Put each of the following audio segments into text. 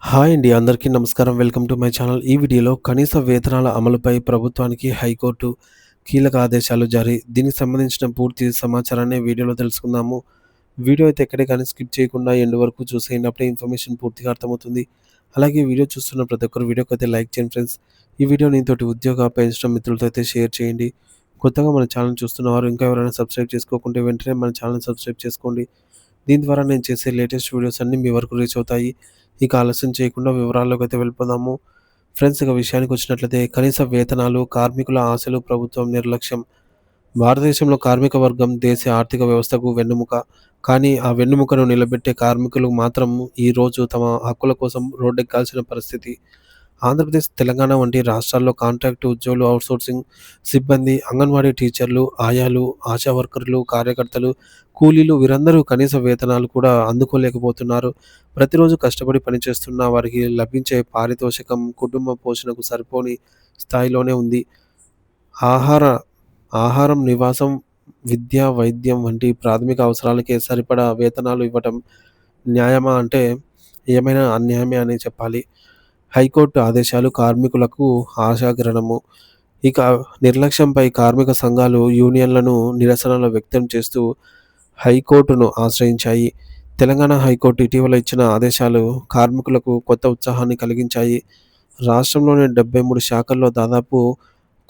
Hi అండి. అందరికీ నమస్కారం. Welcome to my channel. ఈ వీడియోలో కనీస వేతనాల అమలుపై ప్రభుత్వానికి హైకోర్టు కీలక ఆదేశాలు జారీ. దీనికి సంబంధించిన పూర్తి సమాచారాన్ని వీడియోలో తెలుసుకుందాము. వీడియో అయితే ఎక్కడే కానీ స్కిప్ చేయకుండా ఎండ్ వరకు చూసేయండి. అప్పుడే ఇన్ఫర్మేషన్ పూర్తిగా అర్థమవుతుంది. అలాగే వీడియో చూస్తున్న ప్రతి ఒక్కరు వీడియోకైతే లైక్ చేయండి ఫ్రెండ్స్. ఈ వీడియో నీతోటి ఉద్యోగ పెన్షన్ మిత్రులతో అయితే షేర్ చేయండి. కొత్తగా మన ఛానల్ చూస్తున్నవారు ఇంకా ఎవరైనా సబ్స్క్రైబ్ చేసుకోకుంటే వెంటనే మన ఛానల్ సబ్స్క్రైబ్ చేసుకోండి. దీని ద్వారా నేను చేసే లేటెస్ట్ వీడియోస్ అన్నీ మీ వరకు రీచ్ అవుతాయి. ఇక ఆలస్యం చేయకుండా వివరాల్లోకైతే వెళ్ళిపోదాము. ఫ్రెండ్స్, ఇక విషయానికి వచ్చినట్లయితే కనీస వేతనాలు, కార్మికుల ఆశలు, ప్రభుత్వం నిర్లక్ష్యం. భారతదేశంలో కార్మిక వర్గం దేశ ఆర్థిక వ్యవస్థకు వెన్నెముక. కానీ ఆ వెన్నెముకను నిలబెట్టే కార్మికులు మాత్రం ఈరోజు తమ హక్కుల కోసం రోడ్డెక్కాల్సిన పరిస్థితి. ఆంధ్రప్రదేశ్, తెలంగాణ వంటి రాష్ట్రాల్లో కాంట్రాక్టు ఉద్యోగులు, అవుట్‌సోర్సింగ్ సిబ్బంది, అంగన్వాడీ టీచర్లు, ఆయాలు, ఆశా వర్కర్లు, కార్యకర్తలు, కూలీలు వీరందరూ కనీస వేతనాలు కూడా అందుకోలేకపోతున్నారు. ప్రతిరోజు కష్టపడి పనిచేస్తున్న వారికి లభించే పారితోషికం కుటుంబ పోషణకు సరిపోని స్థాయిలోనే ఉంది. ఆహార ఆహారం, నివాసం, విద్య, వైద్యం వంటి ప్రాథమిక అవసరాలకే సరిపడా వేతనాలు ఇవ్వటం న్యాయమా అంటే ఏమైనా అన్యాయమే అనే చెప్పాలి. హైకోర్టు ఆదేశాలు కార్మికులకు ఆశాకిరణము. ఇక నిర్లక్ష్యంపై కార్మిక సంఘాలు, యూనియన్లను నిరసనలు వ్యక్తం చేస్తూ హైకోర్టును ఆశ్రయించాయి. తెలంగాణ హైకోర్టు ఇటీవల ఇచ్చిన ఆదేశాలు కార్మికులకు కొత్త ఉత్సాహాన్ని కలిగించాయి. రాష్ట్రంలోని 73 శాఖల్లో దాదాపు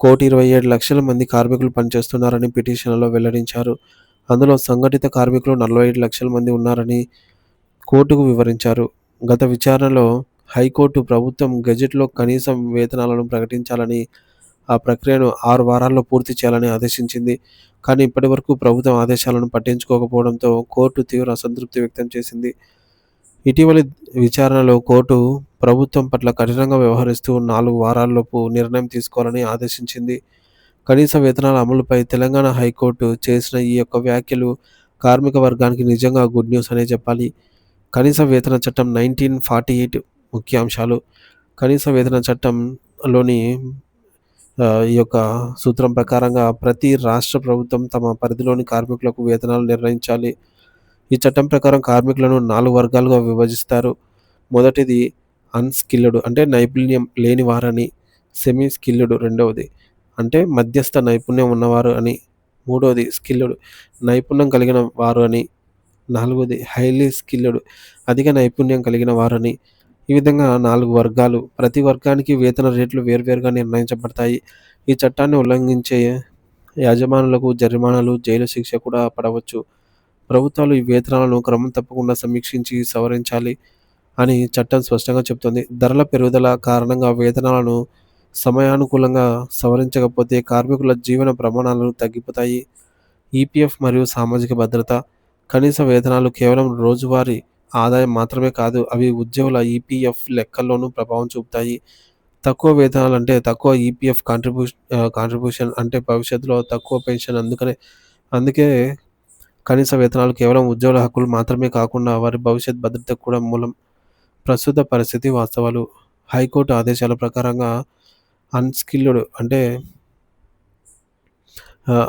1,27,00,000 మంది కార్మికులు పనిచేస్తున్నారని పిటిషన్‌లో వెల్లడించారు. అందులో సంఘటిత కార్మికులు 45,00,000 మంది ఉన్నారని కోర్టుకు వివరించారు. గత విచారణలో హైకోర్టు ప్రభుత్వం గెజెట్‌లో కనీస వేతనాలను ప్రకటించాలని, ఆ ప్రక్రియను 6 వారాల్లో పూర్తి చేయాలని ఆదేశించింది. కానీ ఇప్పటివరకు ప్రభుత్వం ఆదేశాలను పట్టించుకోకపోవడంతో కోర్టు తీవ్ర అసంతృప్తి వ్యక్తం చేసింది. ఇటీవలి విచారణలో కోర్టు ప్రభుత్వం పట్ల కఠినంగా వ్యవహరిస్తూ 4 వారాల్లోపు నిర్ణయం తీసుకోవాలని ఆదేశించింది. కనీస వేతనాల అమలుపై తెలంగాణ హైకోర్టు చేసిన ఈ యొక్క వ్యాఖ్యలు కార్మిక వర్గానికి నిజంగా గుడ్ న్యూస్ అనే చెప్పాలి. కనీస వేతన చట్టం 1948 ముఖ్యాంశాలు. కనీస వేతన చట్టంలోని ఈ యొక్క సూత్రం ప్రకారంగా ప్రతి రాష్ట్ర ప్రభుత్వం తమ పరిధిలోని కార్మికులకు వేతనాలు నిర్ణయించాలి. ఈ చట్టం ప్రకారం కార్మికులను 4 వర్గాలుగా విభజిస్తారు. మొదటిది అన్‌స్కిల్డ్ అంటే నైపుణ్యం లేని వారని, సెమీ స్కిల్డ్ రెండవది అంటే మధ్యస్థ నైపుణ్యం ఉన్నవారు అని, మూడవది స్కిల్డ్ నైపుణ్యం కలిగిన వారు అని, నాలుగోది హైలీ స్కిల్డ్ అధిక నైపుణ్యం కలిగిన వారని. ఈ విధంగా 4 వర్గాలు. ప్రతి వర్గానికి వేతన రేట్లు వేర్వేరుగా నిర్ణయించబడతాయి. ఈ చట్టాన్ని ఉల్లంఘించే యాజమానులకు జరిమానాలు, జైలు శిక్ష కూడా పడవచ్చు. ప్రభుత్వాలు ఈ వేతనాలను క్రమం తప్పకుండా సమీక్షించి సవరించాలి అని చట్టం స్పష్టంగా చెబుతుంది. ధరల పెరుగుదల కారణంగా వేతనాలను సమయానుకూలంగా సవరించకపోతే కార్మికుల జీవన ప్రమాణాలు తగ్గిపోతాయి. ఈపీఎఫ్ మరియు సామాజిక భద్రత. కనీస వేతనాలు కేవలం రోజువారీ ఆదాయం మాత్రమే కాదు, అవి ఉద్యోగుల ఈపీఎఫ్ లెక్కల్లోనూ ప్రభావం చూపుతాయి. తక్కువ వేతనాలంటే తక్కువ ఈపీఎఫ్ కాంట్రిబ్యూషన్ అంటే భవిష్యత్తులో తక్కువ పెన్షన్. అందుకే కనీస వేతనాలు కేవలం ఉద్యోగుల హక్కులు మాత్రమే కాకుండా వారి భవిష్యత్ భద్రతకు కూడా మూలం. ప్రస్తుత పరిస్థితి వాస్తవాలు. హైకోర్టు ఆదేశాల ప్రకారంగా అన్‌స్కిల్డ్ అంటే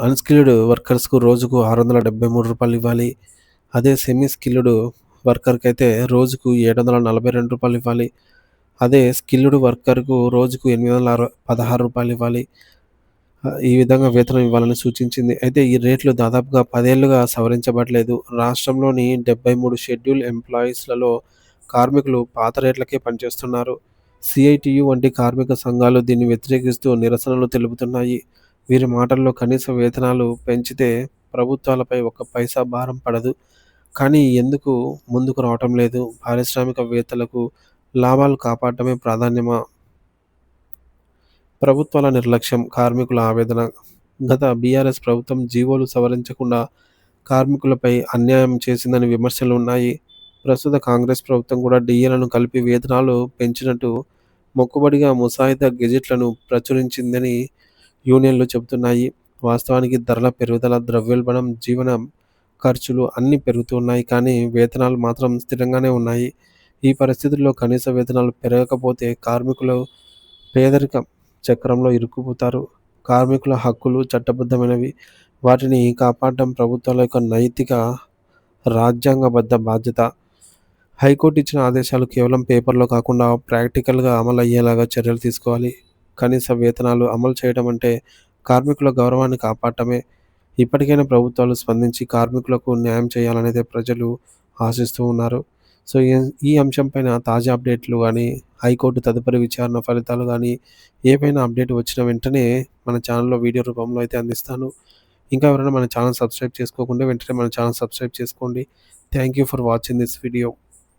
అన్‌స్కిల్డ్ వర్కర్స్‌కు రోజుకు రూ. 673 ఇవ్వాలి. అదే సెమీ స్కిల్డ్ వర్కర్‌కైతే రోజుకు రూ. 742 ఇవ్వాలి. అదే స్కిల్డ్ వర్కర్‌కు రోజుకు రూ. 816 ఇవ్వాలి. ఈ విధంగా వేతనం ఇవ్వాలని సూచించింది. అయితే ఈ రేట్లు దాదాపుగా 10 ఏళ్లుగా సవరించబడలేదు. రాష్ట్రంలోని 73 షెడ్యూల్ ఎంప్లాయీస్‌లలో కార్మికులు పాత రేట్లకే పనిచేస్తున్నారు. సీఐటీయూ వంటి కార్మిక సంఘాలు దీన్ని వ్యతిరేకిస్తూ నిరసనలు తెలుపుతున్నాయి. వీరి మాటల్లో కనీస వేతనాలు పెంచితే ప్రభుత్వాలపై ఒక్క పైసా భారం పడదు. కానీ ఎందుకు ముందుకు రావటం లేదు? పారిశ్రామికవేత్తలకు లాభాలు కాపాడటమే ప్రాధాన్యమా? ప్రభుత్వాల నిర్లక్ష్యం, కార్మికుల ఆవేదన. గత బీఆర్ఎస్ ప్రభుత్వం జీవోలు సవరించకుండా కార్మికులపై అన్యాయం చేసిందని విమర్శలు ఉన్నాయి. ప్రస్తుత కాంగ్రెస్ ప్రభుత్వం కూడా డీఏలను కలిపి వేతనాలు పెంచినట్టు మొక్కుబడిగా ముసాయిదా గెజెట్లను ప్రచురించిందని యూనియన్లు చెబుతున్నాయి. వాస్తవానికి ధరల పెరుగుదల, ద్రవ్యోల్బణం, జీవన ఖర్చులు అన్నీ పెరుగుతున్నాయి. కానీ వేతనాలు మాత్రం స్థిరంగానే ఉన్నాయి. ఈ పరిస్థితుల్లో కనీస వేతనాలు పెరగకపోతే కార్మికులు పేదరిక చక్రంలో ఇరుక్కుపోతారు. కార్మికుల హక్కులు చట్టబద్ధమైనవి. వాటిని కాపాడడం ప్రభుత్వాల యొక్క నైతిక, రాజ్యాంగబద్ధ బాధ్యత. హైకోర్టు ఇచ్చిన ఆదేశాలు కేవలం పేపర్‌లో కాకుండా ప్రాక్టికల్‌గా అమలయ్యేలాగా చర్యలు తీసుకోవాలి. కనీస వేతనాలు అమలు చేయడం అంటే కార్మికుల గౌరవాన్ని కాపాడటమే. ఇప్పటికైనా ప్రభుత్వాలు స్పందించి కార్మికులకు న్యాయం చేయాలనేదే ప్రజలు ఆశిస్తూ ఉన్నారు. సో, ఈ అంశం పైన తాజా అప్డేట్‌లు గానీ, హైకోర్టు తదుపరి విచారణ ఫలితాలు గానీ, ఏవైనా అప్డేట్ వచ్చిన వెంటనే మన ఛానెల్‌లో వీడియో రూపంలో అయితే అందిస్తాను. ఇంకా ఎవరైనా మన ఛానెల్ సబ్స్క్రైబ్ చేసుకోకుంటే వెంటనే మన ఛానెల్ సబ్స్క్రైబ్ చేసుకోండి. Thank you for watching this video.